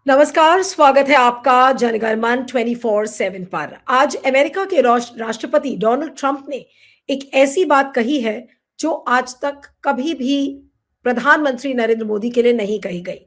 नमस्कार, स्वागत है आपका जनगणमन 24/7 पर। आज अमेरिका के राष्ट्रपति डोनाल्ड ट्रंप ने एक ऐसी बात कही है जो आज तक कभी भी प्रधानमंत्री नरेंद्र मोदी के लिए नहीं कही गई।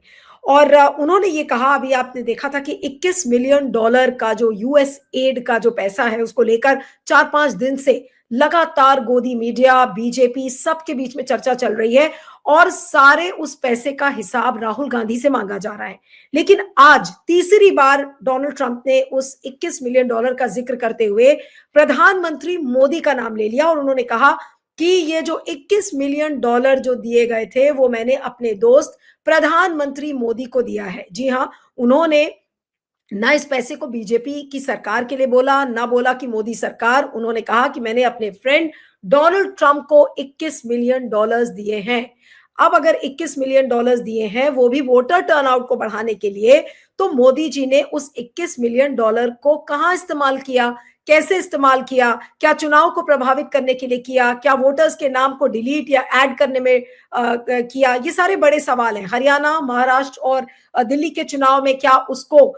और उन्होंने ये कहा, अभी आपने देखा था कि 21 मिलियन डॉलर का जो यूएस एड का जो पैसा है उसको लेकर 4-5 दिन से लगातार गोदी मीडिया, बीजेपी सबके बीच में चर्चा चल रही है और सारे उस पैसे का हिसाब राहुल गांधी से मांगा जा रहा है। लेकिन आज तीसरी बार डोनाल्ड ट्रंप ने उस 21 मिलियन डॉलर का जिक्र करते हुए प्रधानमंत्री मोदी का नाम ले लिया और उन्होंने कहा कि ये जो 21 मिलियन डॉलर जो दिए गए थे वो मैंने अपने दोस्त प्रधानमंत्री मोदी को दिया है। जी हाँ, उन्होंने ना इस पैसे को बीजेपी की सरकार के लिए बोला, ना बोला कि मोदी सरकार। उन्होंने कहा कि मैंने अपने फ्रेंड डोनाल्ड ट्रंप को 21 मिलियन डॉलर्स दिए हैं। अब अगर 21 मिलियन डॉलर्स दिए हैं वो भी वोटर टर्नआउट को बढ़ाने के लिए, तो मोदी जी ने उस 21 मिलियन डॉलर को कहां इस्तेमाल किया, कैसे इस्तेमाल किया, क्या चुनाव को प्रभावित करने के लिए किया, क्या वोटर्स के नाम को डिलीट या ऐड करने में किया, ये सारे बड़े सवाल हैं। हरियाणा, महाराष्ट्र और दिल्ली के चुनाव में क्या उसको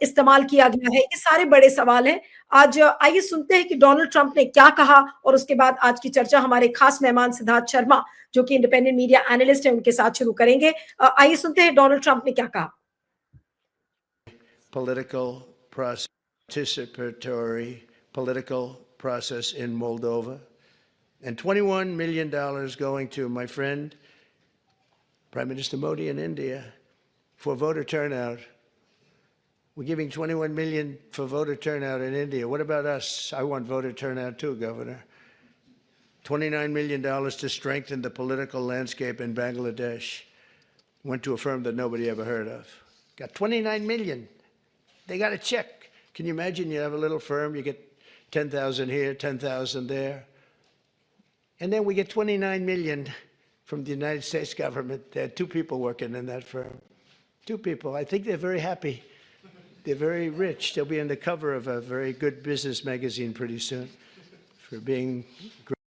इस्तेमाल किया गया है, ये सारे बड़े सवाल हैं। आज आइए सुनते हैं कि डोनाल्ड ट्रंप ने क्या कहा और उसके बाद आज की चर्चा हमारे खास मेहमान सिद्धार्थ शर्मा जो कि इंडिपेंडेंट मीडिया एनालिस्ट है उनके साथ शुरू करेंगे। आइए सुनते हैं डोनाल्ड ट्रंप ने क्या कहा। Political participatory political process in Moldova, and $21 million going to my friend Prime Minister Modi in India for voter turnout. We're giving 21 million for voter turnout in India. What about us? I want voter turnout too, Governor. $29 million to strengthen the political landscape in Bangladesh. Went to a firm that nobody ever heard of. Got 29 million. They got a check. Can you imagine? You have a little firm, you get 10,000 here, 10,000 there. And then we get 29 million from the United States government. There are 2 people working in that firm. 2 people. I think they're very happy. They're very rich. They'll be on the cover of a very good business magazine pretty soon for being great.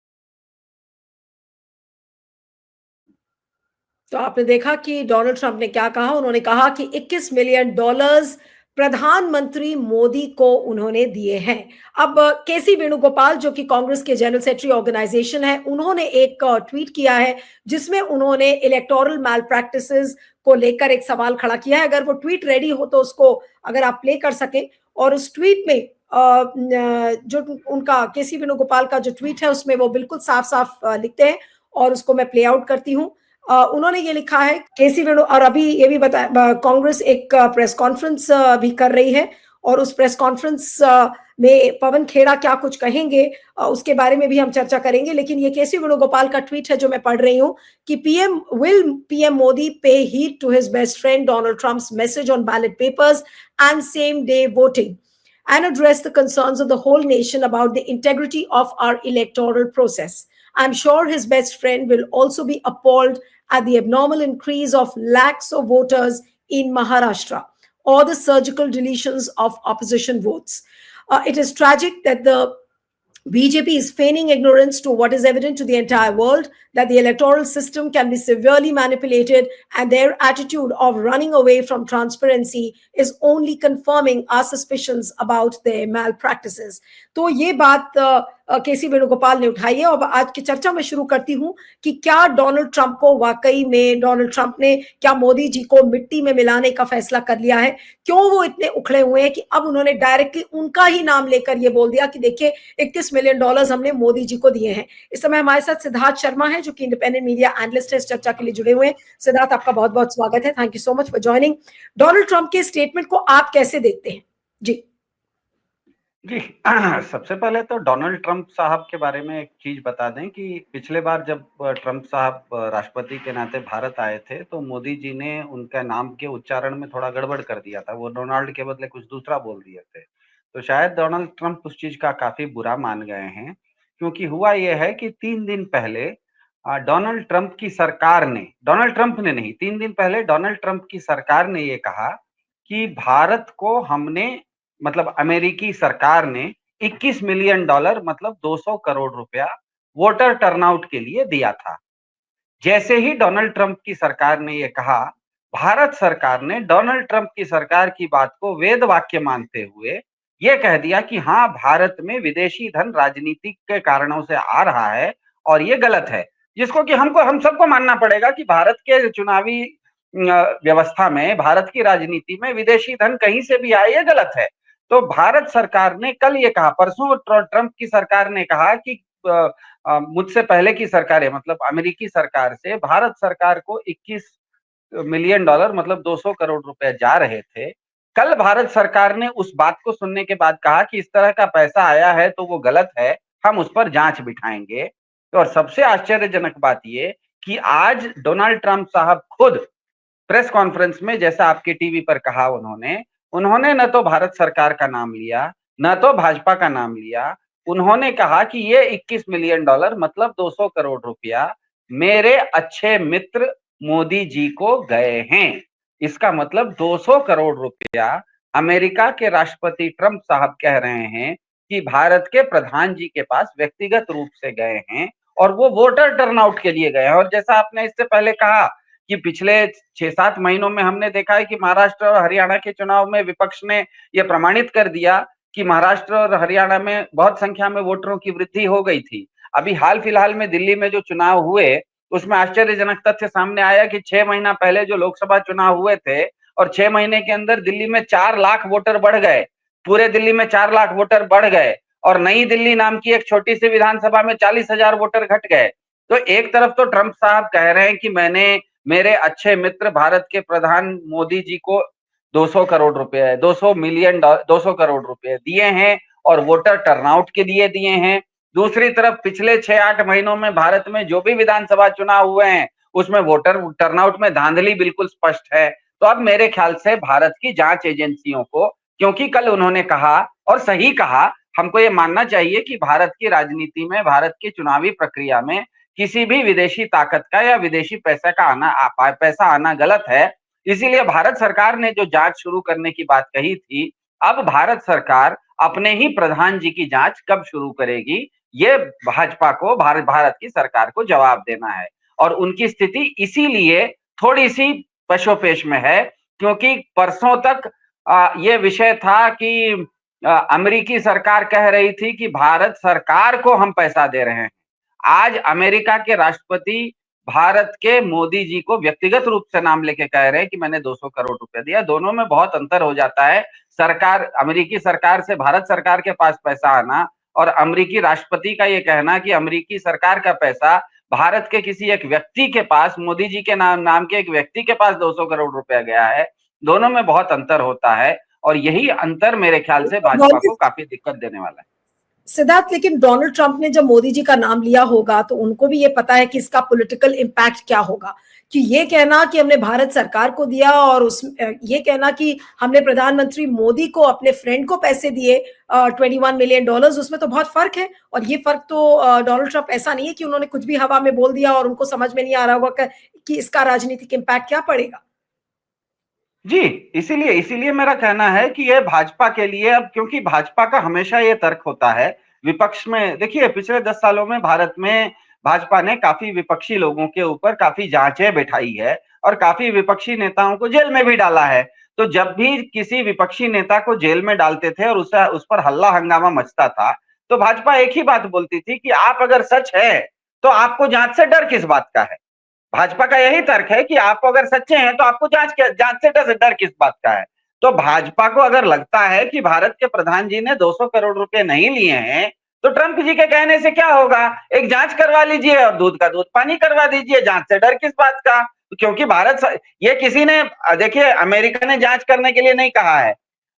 तो आपने देखा कि Donald Trump ने क्या कहा। उन्होंने कहा कि 21 मिलियन डॉलर्स प्रधानमंत्री मोदी को उन्होंने दिए हैं। अब केसी वेणुगोपाल जो कि कांग्रेस के जनरल सेक्रेटरी ऑर्गेनाइजेशन है, उन्होंने एक ट्वीट किया है जिसमें उन्होंने इलेक्टोरल मैल प्रैक्टिसेस को लेकर एक सवाल खड़ा किया है। अगर वो ट्वीट रेडी हो तो उसको अगर आप प्ले कर सके। और उस ट्वीट में जो उनका केसी वेणुगोपाल का जो ट्वीट है उसमें वो बिल्कुल साफ साफ लिखते हैं और उसको मैं प्ले आउट करती हूँ। उन्होंने ये लिखा है केसी वेणु, और अभी ये भी बताया कांग्रेस एक प्रेस कॉन्फ्रेंस भी कर रही है और उस प्रेस कॉन्फ्रेंस में पवन खेड़ा क्या कुछ कहेंगे उसके बारे में भी हम चर्चा करेंगे। लेकिन ये केसी वेणुगोपाल का ट्वीट है जो मैं पढ़ रही हूँ कि PM Modi pay heed to his best friend Donald Trump's message on ballot papers and same day voting and address the concerns of the whole nation about the integrity of our electoral process. I'm sure his best friend will also be appalled at the abnormal increase of lakhs of voters in Maharashtra or the surgical deletions of opposition votes. It is tragic that the BJP is feigning ignorance to what is evident to the entire world, that the electoral system can be severely manipulated, and their attitude of running away from transparency is only confirming our suspicions about their malpractices. तो ये बात केसी वेणुगोपाल ने उठाई है। और आज की चर्चा में शुरू करती हूं कि क्या डोनाल्ड ट्रंप को वाकई में डोनाल्ड ट्रंप ने क्या मोदी जी को मिट्टी में मिलाने का फैसला कर लिया है, क्यों वो इतने उखड़े हुए हैं कि अब उन्होंने डायरेक्टली उनका ही नाम लेकर ये बोल दिया कि देखिए 21 मिलियन डॉलर्स हमने मोदी जी को दिए हैं। इस समय हमारे साथ सिद्धार्थ शर्मा है जो कि इंडिपेंडेंट मीडिया एनालिस्ट है, इस चर्चा के लिए जुड़े हुए हैं। सिद्धार्थ, आपका बहुत बहुत स्वागत है। Thank you so much for joining. Donald Trump के स्टेटमेंट को आप कैसे देखते हैं? जी जी सबसे पहले तो डोनाल्ड ट्रंप साहब के बारे में एक चीज बता दें कि पिछले बार जब ट्रंप साहब राष्ट्रपति के नाते भारत आए थे तो मोदी जी ने उनका नाम के उच्चारण में थोड़ा गड़बड़ कर दिया था। वो डोनाल्ड के बदले कुछ दूसरा बोल दिए थे, तो शायद डोनाल्ड ट्रंप उस चीज का काफी बुरा मान गए हैं। क्योंकि हुआ यह है कि 3 दिन पहले डोनाल्ड ट्रंप की सरकार ने, डोनाल्ड ट्रंप ने नहीं, 3 दिन पहले डोनाल्ड ट्रंप की सरकार ने ये कहा कि भारत को हमने, मतलब अमेरिकी सरकार ने 21 मिलियन डॉलर मतलब 200 करोड़ रुपया वोटर टर्नआउट के लिए दिया था। जैसे ही डोनाल्ड ट्रंप की सरकार ने यह कहा, भारत सरकार ने डोनाल्ड ट्रंप की सरकार की बात को वेद वाक्य मानते हुए ये कह दिया कि हाँ, भारत में विदेशी धन राजनीतिक के कारणों से आ रहा है और ये गलत है, जिसको कि हम सबको मानना पड़ेगा कि भारत के चुनावी व्यवस्था में, भारत की राजनीति में विदेशी धन कहीं से भी आए, ये गलत है। तो भारत सरकार ने कल ये कहा, परसों ट्रंप की सरकार ने कहा कि मुझसे पहले की सरकारें, मतलब अमेरिकी सरकार से भारत सरकार को 21 मिलियन डॉलर मतलब 200 करोड़ रुपए जा रहे थे। कल भारत सरकार ने उस बात को सुनने के बाद कहा कि इस तरह का पैसा आया है तो वो गलत है, हम उस पर जांच बिठाएंगे। और सबसे आश्चर्यजनक बात ये कि आज डोनाल्ड ट्रंप साहब खुद प्रेस कॉन्फ्रेंस में, जैसा आपके टीवी पर कहा उन्होंने न तो भारत सरकार का नाम लिया, न तो भाजपा का नाम लिया। उन्होंने कहा कि ये 21 मिलियन डॉलर मतलब 200 करोड़ रुपया मेरे अच्छे मित्र मोदी जी को गए हैं। इसका मतलब 200 करोड़ रुपया अमेरिका के राष्ट्रपति ट्रंप साहब कह रहे हैं कि भारत के प्रधान जी के पास व्यक्तिगत रूप से गए हैं और वो वोटर टर्नआउट के लिए गए हैं। और जैसा आपने इससे पहले कहा कि पिछले 6-7 महीनों में हमने देखा है कि महाराष्ट्र और हरियाणा के चुनाव में विपक्ष ने यह प्रमाणित कर दिया कि महाराष्ट्र और हरियाणा में बहुत संख्या में वोटरों की वृद्धि हो गई थी। अभी हाल फिलहाल में दिल्ली में जो चुनाव हुए उसमें आश्चर्यजनक तथ्य सामने आया कि 6 महीना पहले जो लोकसभा चुनाव हुए थे और 6 महीने के अंदर दिल्ली में 4 लाख वोटर बढ़ गए। पूरे दिल्ली में 4 लाख वोटर बढ़ गए और नई दिल्ली नाम की एक छोटी सी विधानसभा में 40,000 वोटर घट गए। तो एक तरफ तो ट्रंप साहब कह रहे हैं कि मैंने मेरे अच्छे मित्र भारत के प्रधान मोदी जी को 200 करोड़ रुपए 200 करोड़ रुपए दिए हैं और वोटर टर्नआउट के लिए दिए हैं। दूसरी तरफ पिछले 6-8 महीनों में भारत में जो भी विधानसभा चुनाव हुए हैं उसमें वोटर टर्नआउट में धांधली बिल्कुल स्पष्ट है। तो अब मेरे ख्याल से भारत की जांच एजेंसियों को, क्योंकि कल उन्होंने कहा और सही कहा, हमको ये मानना चाहिए कि भारत की राजनीति में, भारत की चुनावी प्रक्रिया में किसी भी विदेशी ताकत का या विदेशी पैसा आना गलत है। इसीलिए भारत सरकार ने जो जांच शुरू करने की बात कही थी, अब भारत सरकार अपने ही प्रधान जी की जांच कब शुरू करेगी, ये भाजपा को, भारत की सरकार को जवाब देना है। और उनकी स्थिति इसीलिए थोड़ी सी पशोपेश में है क्योंकि परसों तक ये विषय था कि अमेरिकी सरकार कह रही थी कि भारत सरकार को हम पैसा दे रहे हैं। आज अमेरिका के राष्ट्रपति भारत के मोदी जी को व्यक्तिगत रूप से नाम लेके कह रहे हैं कि मैंने 200 करोड़ रुपए दिया। दोनों में बहुत अंतर हो जाता है। सरकार, अमेरिकी सरकार से भारत सरकार के पास पैसा आना और अमेरिकी राष्ट्रपति का ये कहना कि अमेरिकी सरकार का पैसा भारत के किसी एक व्यक्ति के पास, मोदी जी के नाम के एक व्यक्ति के पास 200 करोड़ रुपया गया है। दोनों में बहुत अंतर होता है और यही अंतर मेरे ख्याल से भाजपा को काफी दिक्कत देने वाला है। सिद्धार्थ, लेकिन डोनाल्ड ट्रंप ने जब मोदी जी का नाम लिया होगा तो उनको भी ये पता है कि इसका पॉलिटिकल इम्पैक्ट क्या होगा, कि ये कहना कि हमने भारत सरकार को दिया और ये कहना कि हमने प्रधानमंत्री मोदी को, अपने फ्रेंड को पैसे दिए 21 मिलियन डॉलर्स, उसमें तो बहुत फर्क है। और ये फर्क तो डोनाल्ड ट्रंप ऐसा नहीं है कि उन्होंने कुछ भी हवा में बोल दिया और उनको समझ में नहीं आ रहा होगा कि इसका राजनीतिक इम्पैक्ट क्या पड़ेगा। जी, इसीलिए मेरा कहना है कि ये भाजपा के लिए, अब क्योंकि भाजपा का हमेशा ये तर्क होता है विपक्ष में। देखिए, पिछले 10 सालों में भारत में भाजपा ने काफी विपक्षी लोगों के ऊपर काफी जांचें बिठाई है और काफी विपक्षी नेताओं को जेल में भी डाला है। तो जब भी किसी विपक्षी नेता को जेल में डालते थे और उस पर हल्ला हंगामा मचता था, तो भाजपा एक ही बात बोलती थी कि आप अगर सच है तो आपको जांच से डर किस बात का है। भाजपा का यही तर्क है कि आप अगर सच्चे हैं तो आपको जांच से डर किस बात का है। तो भाजपा को अगर लगता है कि भारत के प्रधान जी ने 200 करोड़ रुपए नहीं लिए हैं तो ट्रंप जी के कहने से क्या होगा, एक जांच करवा लीजिए और दूध का दूध पानी करवा दीजिए, जांच से डर किस बात का। क्योंकि ये किसी ने, देखिए, अमेरिका ने जांच करने के लिए नहीं कहा है,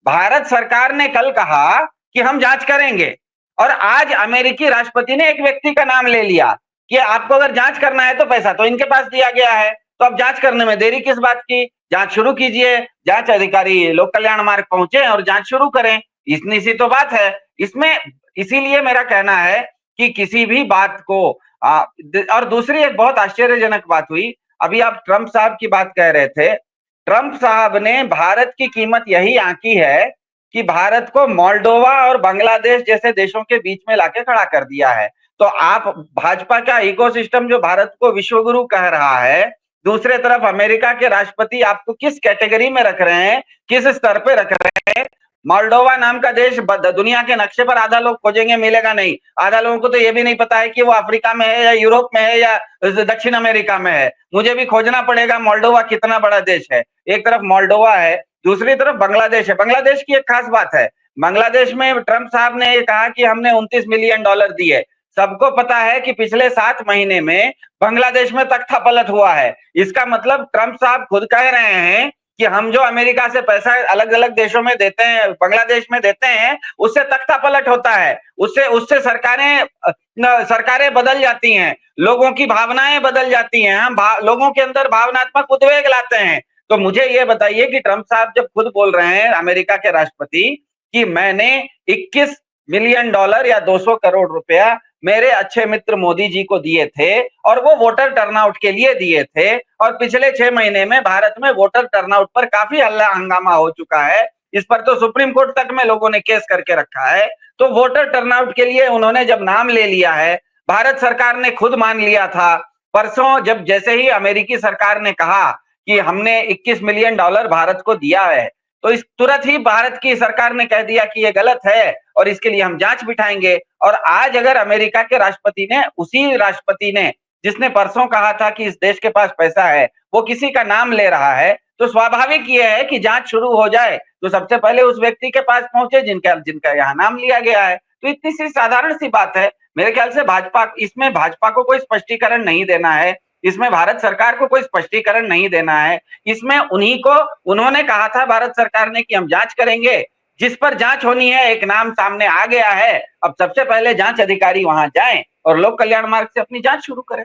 भारत सरकार ने कल कहा कि हम जांच करेंगे और आज अमेरिकी राष्ट्रपति ने एक व्यक्ति का नाम ले लिया कि आपको अगर जांच करना है तो पैसा तो इनके पास दिया गया है, तो अब जांच करने में देरी किस बात की, जांच शुरू कीजिए। जांच अधिकारी लोक कल्याण मार्ग पहुंचे और जांच शुरू करें, इतनी सी तो बात है इसमें। इसीलिए मेरा कहना है कि किसी भी बात को और दूसरी एक बहुत आश्चर्यजनक बात हुई, अभी आप ट्रंप साहब की बात कह रहे थे, ट्रंप साहब ने भारत की कीमत यही आंकी है कि भारत को मोल्डोवा और बांग्लादेश जैसे देशों के बीच में लाके खड़ा कर दिया है। तो आप भाजपा का इकोसिस्टम जो भारत को विश्वगुरु कह रहा है, दूसरे तरफ अमेरिका के राष्ट्रपति आपको किस कैटेगरी में रख रहे हैं, किस स्तर पे रख रहे हैं। मोल्डोवा नाम का देश दुनिया के नक्शे पर आधा लोग खोजेंगे, मिलेगा नहीं। आधा लोगों को तो ये भी नहीं पता है कि वो अफ्रीका में है या यूरोप में है या दक्षिण अमेरिका में है। मुझे भी खोजना पड़ेगा मोल्डोवा कितना बड़ा देश है। एक तरफ मोल्डोवा है, दूसरी तरफ बांग्लादेश है। बांग्लादेश की एक खास बात है, बांग्लादेश में ट्रंप साहब ने कहा कि हमने $29 मिलियन दिए। सबको पता है कि पिछले 7 महीने में बांग्लादेश में तख्ता पलट हुआ है। इसका मतलब ट्रंप साहब खुद कह रहे हैं कि हम जो अमेरिका से पैसा अलग अलग देशों में देते हैं, बांग्लादेश में देते हैं, उससे तख्ता पलट होता है, उससे उससे सरकारें बदल जाती हैं, लोगों की भावनाएं बदल जाती हैं, हम लोगों के अंदर भावनात्मक उद्वेग लाते हैं। तो मुझे ये बताइए कि ट्रंप साहब जब खुद बोल रहे हैं, अमेरिका के राष्ट्रपति, कि मैंने $21 मिलियन या 200 करोड़ रुपया मेरे अच्छे मित्र मोदी जी को दिए थे और वो वोटर टर्नआउट के लिए दिए थे, और पिछले 6 महीने में भारत में वोटर टर्नआउट पर काफी हल्ला हंगामा हो चुका है। इस पर तो सुप्रीम कोर्ट तक में लोगों ने केस करके रखा है। तो वोटर टर्नआउट के लिए उन्होंने जब नाम ले लिया है, भारत सरकार ने खुद मान लिया था परसों, जब जैसे ही अमेरिकी सरकार ने कहा कि हमने $21 मिलियन भारत को दिया है, तो इस तुरंत ही भारत की सरकार ने कह दिया कि ये गलत है और इसके लिए हम जांच बिठाएंगे। और आज अगर अमेरिका के राष्ट्रपति ने, उसी राष्ट्रपति ने जिसने परसों कहा था कि इस देश के पास पैसा है, वो किसी का नाम ले रहा है, तो स्वाभाविक ये है कि जांच शुरू हो जाए तो सबसे पहले उस व्यक्ति के पास पहुंचे जिनका यहाँ नाम लिया गया है। तो इतनी सी साधारण सी बात है। मेरे ख्याल से भाजपा को कोई स्पष्टीकरण नहीं देना है, इसमें भारत सरकार को कोई स्पष्टीकरण नहीं देना है। इसमें उन्होंने कहा था भारत सरकार ने कि हम जांच करेंगे, जिस पर जांच होनी है एक नाम सामने आ गया है। अब सबसे पहले जांच अधिकारी वहां जाएं और लोक कल्याण मार्ग से अपनी जांच शुरू करें।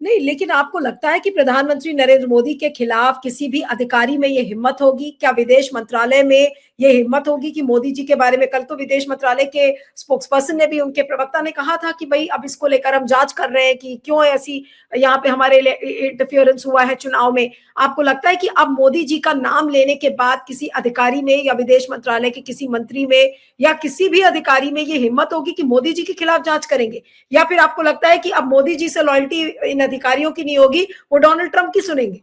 नहीं, लेकिन आपको लगता है कि प्रधानमंत्री नरेंद्र मोदी के खिलाफ किसी भी अधिकारी में ये हिम्मत होगी? क्या विदेश मंत्रालय में ये हिम्मत होगी कि मोदी जी के बारे में, कल तो विदेश मंत्रालय के स्पोक्सपर्सन ने भी, उनके प्रवक्ता ने कहा था कि भाई अब इसको लेकर हम जांच कर रहे हैं कि क्यों ऐसी यहाँ पे हमारे इंटरफियरेंस हुआ है चुनाव में। आपको लगता है कि अब मोदी जी का नाम लेने के बाद किसी अधिकारी में या विदेश मंत्रालय के किसी मंत्री में या किसी भी अधिकारी में ये हिम्मत होगी कि मोदी जी के खिलाफ जांच करेंगे? या फिर आपको लगता है कि अब मोदी जी से लॉयल्टी इन अधिकारियों की नहीं होगी, वो डोनाल्ड ट्रंप की सुनेंगे?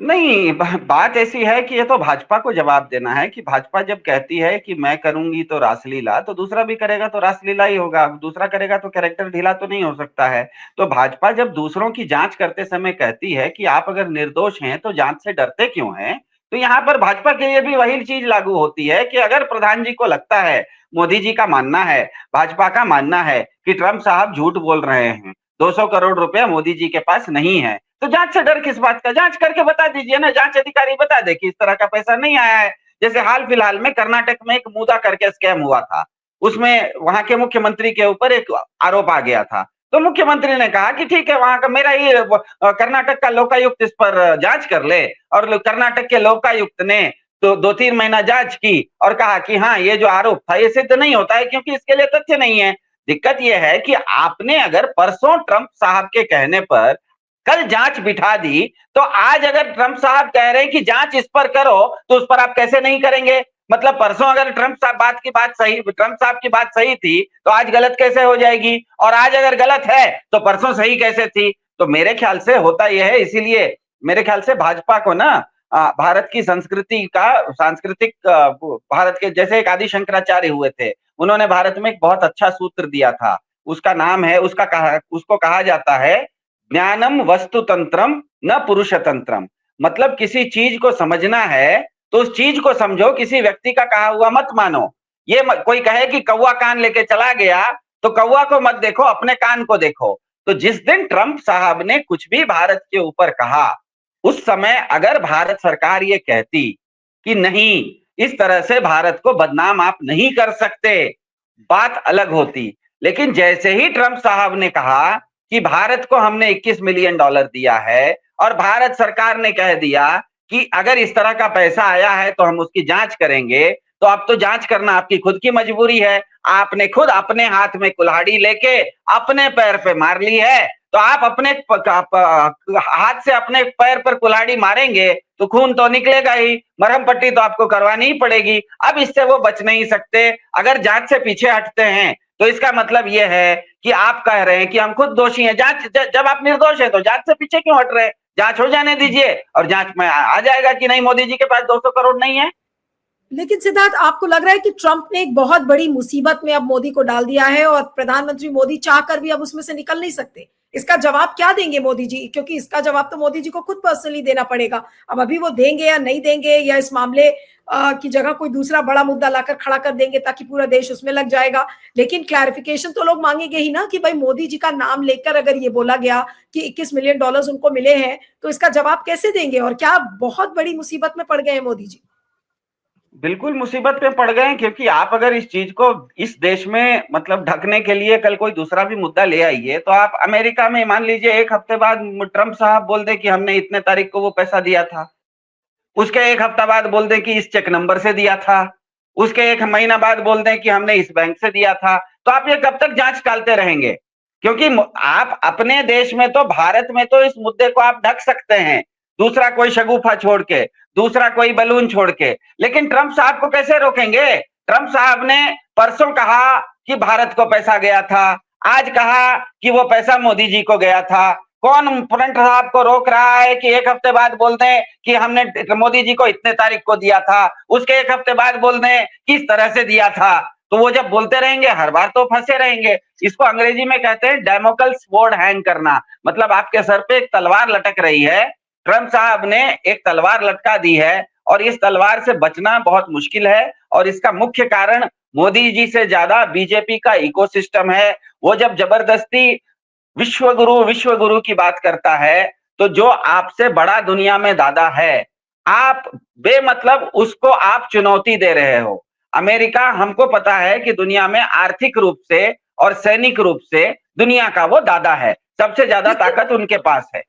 नहीं, बात ऐसी है कि ये तो भाजपा को जवाब देना है कि भाजपा जब कहती है कि मैं करूंगी तो रासलीला, तो दूसरा भी करेगा तो रासलीला ही होगा। दूसरा करेगा तो कैरेक्टर ढीला तो नहीं हो सकता है। तो भाजपा जब दूसरों की जांच करते समय कहती है कि आप अगर निर्दोष हैं तो जांच से डरते क्यों हैं, तो यहाँ पर भाजपा के लिए भी वही चीज लागू होती है कि अगर प्रधान जी को लगता है, मोदी जी का मानना है, भाजपा का मानना है कि ट्रंप साहब झूठ बोल रहे हैं, 200 करोड़ रुपया मोदी जी के पास नहीं है, तो जांच से डर किस बात का? जांच करके बता दीजिए ना, जांच अधिकारी बता दे कि इस तरह का पैसा नहीं आया है। जैसे हाल फिलहाल में कर्नाटक में एक मुदा करके स्कैम हुआ था, उसमें वहां के मुख्यमंत्री के ऊपर एक आरोप आ गया था। तो मुख्यमंत्री ने कहा कि ठीक है, वहां का मेरा ही कर्नाटक का लोकायुक्त इस पर जांच कर ले, और कर्नाटक के लोकायुक्त ने तो 2-3 महीना जांच की और कहा कि हाँ, ये जो आरोप था ये सिद्ध नहीं होता है क्योंकि इसके लिए तथ्य नहीं है। दिक्कत यह है कि आपने अगर परसों ट्रंप साहब के कहने पर कल जांच बिठा दी, तो आज अगर ट्रंप साहब कह रहे हैं कि जांच इस पर करो, तो उस पर आप कैसे नहीं करेंगे? मतलब परसों अगर ट्रंप साहब की बात सही थी, तो आज गलत कैसे हो जाएगी? और आज अगर गलत है तो परसों सही कैसे थी? तो मेरे ख्याल से होता यह है, इसीलिए मेरे ख्याल से भाजपा को ना भारत की संस्कृति का भारत के जैसे एक आदि शंकराचार्य हुए थे, उन्होंने भारत में एक बहुत अच्छा सूत्र दिया था। उसका नाम है, उसको कहा जाता है ज्ञानम वस्तु तंत्रम न पुरुष तंत्रम। मतलब किसी चीज को समझना है तो उस चीज को समझो, किसी व्यक्ति का कहा हुआ मत मानो। कोई कहे कि कौवा कान लेके चला गया, तो कौवा को मत देखो, अपने कान को देखो। तो जिस दिन ट्रंप साहब ने कुछ भी भारत के ऊपर कहा, उस समय अगर भारत सरकार ये कहती कि नहीं, इस तरह से भारत को बदनाम आप नहीं कर सकते, बात अलग होती। लेकिन जैसे ही ट्रंप साहब ने कहा कि भारत को हमने $21 मिलियन दिया है और भारत सरकार ने कह दिया कि अगर इस तरह का पैसा आया है तो हम उसकी जांच करेंगे, तो अब तो जांच करना आपकी खुद की मजबूरी है। आपने खुद अपने हाथ में कुल्हाड़ी लेके अपने पैर पे मार ली है, तो आप अपने हाथ से अपने पैर पर कुल्हाड़ी मारेंगे तो खून तो निकलेगा ही, मरहम पट्टी तो आपको करवानी ही पड़ेगी। अब इससे वो बच नहीं सकते। अगर जांच से पीछे हटते हैं तो इसका मतलब ये है कि आप कह रहे हैं कि हम खुद दोषी हैं। जांच जब आप निर्दोष हैं तो जांच से पीछे क्यों हट रहे हैं? जांच हो जाने दीजिए और जांच में आ जाएगा कि नहीं, मोदी जी के पास 200 करोड़ नहीं है। लेकिन सिद्धार्थ, आपको लग रहा है कि ट्रंप ने एक बहुत बड़ी मुसीबत में अब मोदी को डाल दिया है और प्रधानमंत्री मोदी चाहकर भी अब उसमें से निकल नहीं सकते? इसका जवाब क्या देंगे मोदी जी? क्योंकि इसका जवाब तो मोदी जी को खुद पर्सनली देना पड़ेगा। अब अभी वो देंगे या नहीं देंगे, या इस मामले की जगह कोई दूसरा बड़ा मुद्दा लाकर खड़ा कर देंगे ताकि पूरा देश उसमें लग जाएगा। लेकिन क्लैरिफिकेशन तो लोग मांगेंगे ही ना कि भाई मोदी जी का नाम लेकर अगर ये बोला गया कि $21 मिलियन उनको मिले हैं, तो इसका जवाब कैसे देंगे? और क्या बहुत बड़ी मुसीबत में पड़ गए हैं मोदी जी? बिल्कुल मुसीबत में पड़ गए हैं, क्योंकि आप अगर इस चीज को इस देश में मतलब ढकने के लिए कल कोई दूसरा भी मुद्दा ले आइए, तो आप अमेरिका में मान लीजिए 1 हफ्ते बाद ट्रंप साहब बोल दें कि हमने इतने तारीख को वो पैसा दिया था। उसके 1 हफ्ता बाद बोल दें कि इस चेक नंबर से दिया था। उसके 1 महीना बाद बोल दें कि हमने इस बैंक से दिया था। तो आप ये कब तक जांच टालते रहेंगे? क्योंकि आप अपने देश में तो, भारत में तो इस मुद्दे को आप ढक सकते हैं, दूसरा कोई शगुफा छोड़ के, दूसरा कोई बलून छोड़ के। लेकिन ट्रंप साहब को कैसे रोकेंगे? ट्रंप साहब ने परसों कहा कि भारत को पैसा गया था, आज कहा कि वो पैसा मोदी जी को गया था। कौन फ्रंट साहब को रोक रहा है कि 1 हफ्ते बाद बोल दें कि हमने मोदी जी को इतने तारीख को दिया था, उसके 1 हफ्ते बाद बोल दें कि इस तरह से दिया था? तो वो जब बोलते रहेंगे हर बार तो फंसे रहेंगे। इसको अंग्रेजी में कहते हैं डेमोक्रेसी स्वॉर्ड हैंग करना, मतलब आपके सर पे एक तलवार लटक रही है। ट्रंप साहब ने एक तलवार लटका दी है और इस तलवार से बचना बहुत मुश्किल है। और इसका मुख्य कारण मोदी जी से ज्यादा बीजेपी का इकोसिस्टम है। वो जब जबरदस्ती विश्व गुरु की बात करता है, तो जो आपसे बड़ा दुनिया में दादा है, आप बेमतलब उसको आप चुनौती दे रहे हो। अमेरिका, हमको पता है कि दुनिया में आर्थिक रूप से और सैनिक रूप से दुनिया का वो दादा है, सबसे ज्यादा लेकिन ताकत उनके पास है।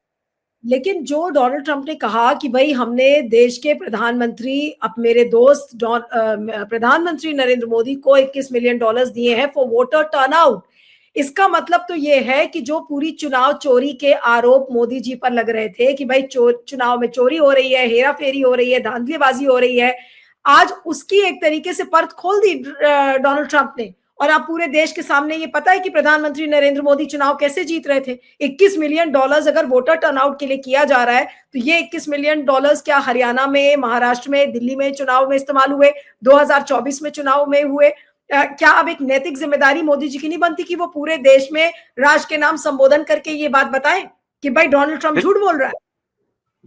लेकिन जो डोनाल्ड ट्रंप ने कहा कि भाई हमने देश के प्रधानमंत्री, अब मेरे दोस्त प्रधानमंत्री नरेंद्र मोदी को $21 मिलियन दिए हैं फॉर वोटर टर्नआउट, इसका मतलब तो ये है कि जो पूरी चुनाव चोरी के आरोप मोदी जी पर लग रहे थे कि भाई चुनाव में चोरी हो रही है, हेरा फेरी हो रही है, धांधलीबाजी हो रही है, आज उसकी एक तरीके से परत खोल दी डोनाल्ड ट्रंप ने। और आप पूरे देश के सामने ये पता है कि प्रधानमंत्री नरेंद्र मोदी चुनाव कैसे जीत रहे थे। $21 मिलियन अगर वोटर टर्नआउट के लिए किया जा रहा है, तो ये $21 मिलियन क्या हरियाणा में, महाराष्ट्र में, दिल्ली में चुनाव में इस्तेमाल हुए, 2024 में चुनाव में हुए? क्या अब एक नैतिक जिम्मेदारी मोदी जी की नहीं बनती कि वो पूरे देश में राष्ट्र के नाम संबोधन करके ये बात बताएं कि भाई डोनाल्ड ट्रंप झूठ बोल रहा है?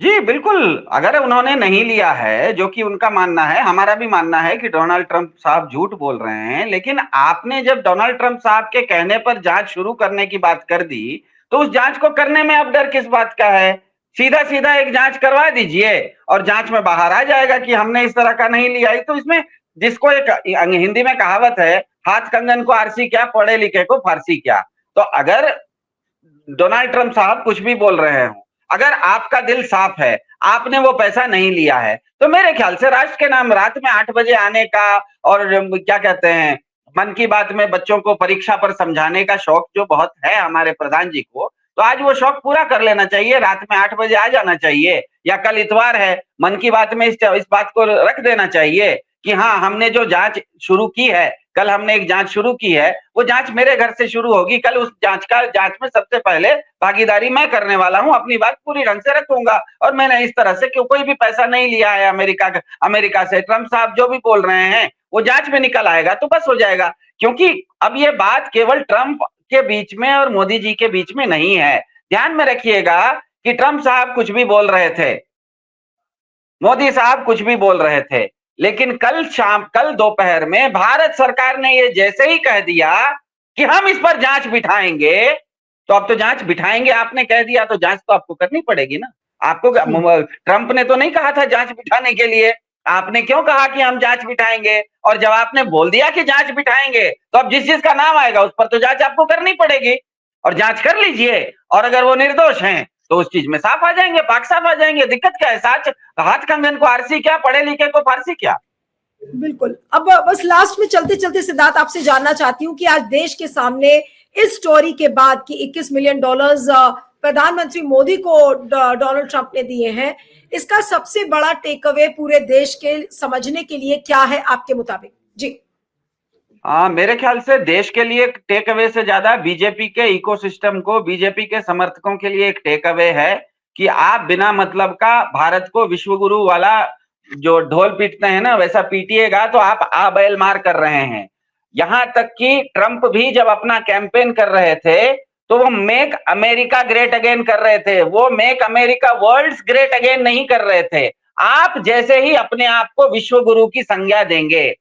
जी बिल्कुल, अगर उन्होंने नहीं लिया है, जो कि उनका मानना है, हमारा भी मानना है कि डोनाल्ड ट्रंप साहब झूठ बोल रहे हैं, लेकिन आपने जब डोनाल्ड ट्रंप साहब के कहने पर जांच शुरू करने की बात कर दी, तो उस जांच को करने में अब डर किस बात का है? सीधा सीधा एक जांच करवा दीजिए और जांच में बाहर आ जाएगा कि हमने इस तरह का नहीं लिया। तो इसमें, जिसको एक हिंदी में कहावत है, हाथ कंगन को आरसी क्या, पढ़े लिखे को फारसी क्या। तो अगर डोनाल्ड ट्रंप साहब कुछ भी बोल रहे हो, अगर आपका दिल साफ है, आपने वो पैसा नहीं लिया है, तो मेरे ख्याल से राष्ट्र के नाम रात में 8 बजे आने का और क्या कहते हैं, मन की बात में बच्चों को परीक्षा पर समझाने का शौक जो बहुत है हमारे प्रधान जी को, तो आज वो शौक पूरा कर लेना चाहिए, रात में 8 बजे आ जाना चाहिए। या कल इतवार है, मन की बात में इस बात को रख देना चाहिए कि हाँ, हमने जो जांच शुरू की है, कल हमने एक जांच शुरू की है, वो जांच मेरे घर से शुरू होगी। कल उस जांच में सबसे पहले भागीदारी मैं करने वाला हूं, अपनी बात पूरी ढंग से रखूंगा। और मैंने इस तरह से कोई भी पैसा नहीं लिया है अमेरिका से। ट्रंप साहब जो भी बोल रहे हैं वो जांच में निकल आएगा तो बस हो जाएगा। क्योंकि अब ये बात केवल ट्रंप के बीच में और मोदी जी के बीच में नहीं है। ध्यान में रखिएगा कि ट्रंप साहब कुछ भी बोल रहे थे, मोदी साहब कुछ भी बोल रहे थे, लेकिन कल दोपहर में भारत सरकार ने ये जैसे ही कह दिया कि हम इस पर जांच बिठाएंगे, तो अब तो जांच बिठाएंगे, आपने कह दिया तो जांच तो आपको करनी पड़ेगी ना। आपको ट्रंप ने तो नहीं कहा था जांच बिठाने के लिए, आपने क्यों कहा कि हम जांच बिठाएंगे? और जब आपने बोल दिया कि जांच बिठाएंगे, तो अब जिस चीज का नाम आएगा उस पर तो जांच आपको करनी पड़ेगी। और जांच कर लीजिए, और अगर वो निर्दोष हैं तो उस चीज में साफ आ जाएंगे, पाक साफ आ जाएंगे। दिक्कत क्या है? साच हाथ कंगन को आरसी क्या, पढ़े लिखे को फारसी क्या। बिल्कुल। अब बस लास्ट में चलते चलते सिद्धार्थ आपसे जानना चाहती हूँ कि आज देश के सामने इस स्टोरी के बाद कि $21 मिलियन प्रधानमंत्री मोदी को डोनाल्ड ट्रंप ने दिए हैं, इसका सबसे बड़ा टेक अवे पूरे देश के समझने के लिए क्या है आपके मुताबिक? जी। मेरे ख्याल से देश के लिए टेक अवे से ज्यादा बीजेपी के इकोसिस्टम को, बीजेपी के समर्थकों के लिए एक टेक अवे है कि आप बिना मतलब का भारत को विश्व गुरु वाला जो ढोल पीटते हैं ना, वैसा पीटिएगा तो आप आ बैल मार कर रहे हैं। यहां तक कि ट्रंप भी जब अपना कैंपेन कर रहे थे तो वो मेक अमेरिका ग्रेट अगेन कर रहे थे, वो make America world's great again नहीं कर रहे थे। आप जैसे ही अपने आप को विश्व गुरु की संज्ञा देंगे,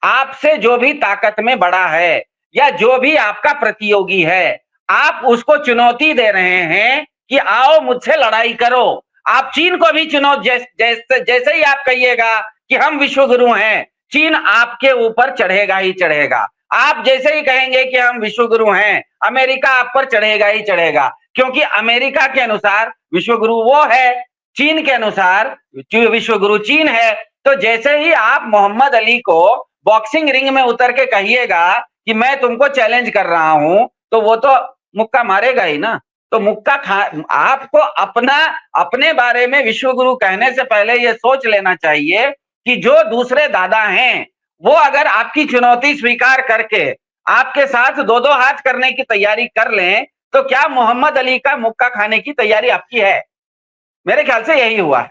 आपसे जो भी ताकत में बड़ा है या जो भी आपका प्रतियोगी है, आप उसको चुनौती दे रहे हैं कि आओ मुझसे लड़ाई करो। आप चीन को भी चुनौती, जैसे ही आप कहिएगा कि हम विश्व गुरु हैं, चीन आपके ऊपर चढ़ेगा ही चढ़ेगा। आप जैसे ही कहेंगे कि हम विश्व गुरु हैं, अमेरिका आप पर चढ़ेगा ही चढ़ेगा, क्योंकि अमेरिका के अनुसार विश्व गुरु वो है, चीन के अनुसार विश्व गुरु चीन है। तो जैसे ही आप मोहम्मद अली को बॉक्सिंग रिंग में उतर के कहिएगा कि मैं तुमको चैलेंज कर रहा हूं, तो वो तो मुक्का मारेगा ही ना। तो मुक्का आपको अपने बारे में विश्व गुरु कहने से पहले ये सोच लेना चाहिए कि जो दूसरे दादा हैं वो अगर आपकी चुनौती स्वीकार करके आपके साथ दो दो हाथ करने की तैयारी कर लें, तो क्या मोहम्मद अली का मुक्का खाने की तैयारी आपकी है? मेरे ख्याल से यही हुआ है।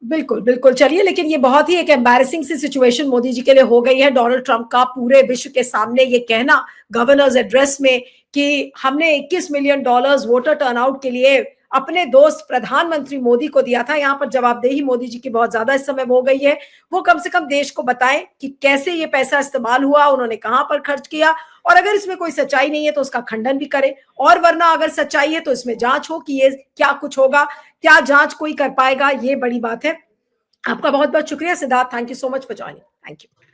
बिल्कुल, बिल्कुल। चलिए, लेकिन ये बहुत ही एक एम्बैरेसिंग सी सिचुएशन मोदी जी के लिए हो गई है। डोनाल्ड ट्रंप का पूरे विश्व के सामने ये कहना गवर्नर्स एड्रेस में कि हमने $21 मिलियन वोटर टर्नआउट के लिए अपने दोस्त प्रधानमंत्री मोदी को दिया था। यहाँ पर जवाबदेही मोदी जी की बहुत ज्यादा इस समय हो गई है। वो कम से कम देश को बताएं कि कैसे ये पैसा इस्तेमाल हुआ, उन्होंने कहां पर खर्च किया, और अगर इसमें कोई सच्चाई नहीं है तो उसका खंडन भी करें, और वरना अगर सच्चाई है तो इसमें जांच हो कि ये क्या कुछ होगा। क्या जांच कोई कर पाएगा, ये बड़ी बात है। आपका बहुत बहुत शुक्रिया Siddharth, thank you so much for joining. Thank you.